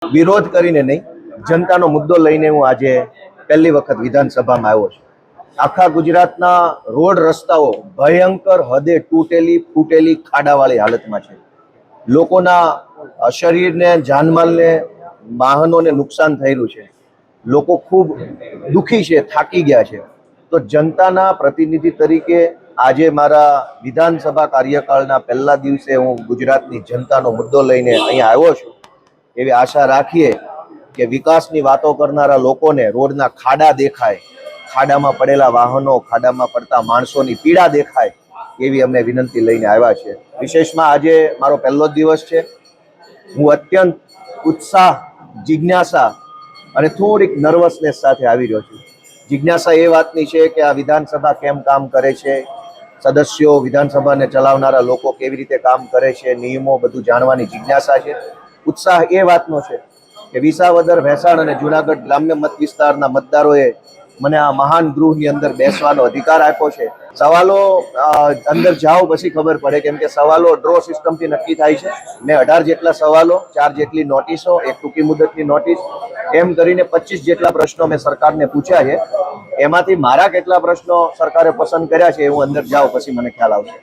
વિરોધ કરીને નહીં, જનતાનો મુદ્દો લઈને હું આજે પહેલી વખત વિધાનસભામાં આવ્યો છું. આખા ગુજરાતના રોડ રસ્તાઓ ભયંકર હદે તૂટેલી ફૂટેલી ખાડાવાળી હાલતમાં છે. લોકોના શરીરને, જાનમાલને, વાહનોને નુકસાન થઈ રહ્યું છે. લોકો ખૂબ દુઃખી છે, થાકી ગયા છે. તો જનતાના પ્રતિનિધિ તરીકે આજે મારા વિધાનસભા કાર્યકાળના પહેલા દિવસે હું ગુજરાતની જનતાનો મુદ્દો લઈને અહીંયા આવ્યો છું. એવી આશા રાખીએ કે વિકાસની વાતો કરનારા લોકોને રોડના ખાડા દેખાય, ખાડામાં પડેલા વાહનો, ખાડામાં પડતા માણસોની પીડા દેખાય, એવી અમે વિનંતી લઈને આવ્યા છે. વિશેષમાં આજે મારો પહેલો જ દિવસ છે. હું અત્યંત ઉત્સાહ, જિજ્ઞાસા અને થોડીક નર્વસનેસ સાથે આવી રહ્યો છું. જિજ્ઞાસા એ વાતની છે કે આ વિધાનસભા કેમ કામ કરે છે, સદસ્યો, વિધાનસભાને ચલાવનારા લોકો કેવી રીતે કામ કરે છે, નિયમો, બધું જાણવાની જિજ્ઞાસા છે. ઉત્સાહ એ વાતનો છે કે વિસાવદર, ભેંસાણ અને જુનાગઢ ગ્રામ્ય મત વિસ્તારના મતદારોએ મને આ મહાન ગૃહની અંદર બેસવાનો અધિકાર આપ્યો છે. સવાલો અંદર જાઓ પછી ખબર પડે, કેમ કે સવાલો ડ્રો સિસ્ટમથી નક્કી થાય છે. મેં 18 જેટલા સવાલો, 4 જેટલી નોટિસો, એક ટૂંકી મુદતની નોટિસ, એમ કરીને 25 જેટલા પ્રશ્નો મેં સરકારને પૂછ્યા છે. એમાંથી મારા કેટલા પ્રશ્નો સરકારે પસંદ કર્યા છે એ હું અંદર જાઉં પછી મને ખ્યાલ આવશે.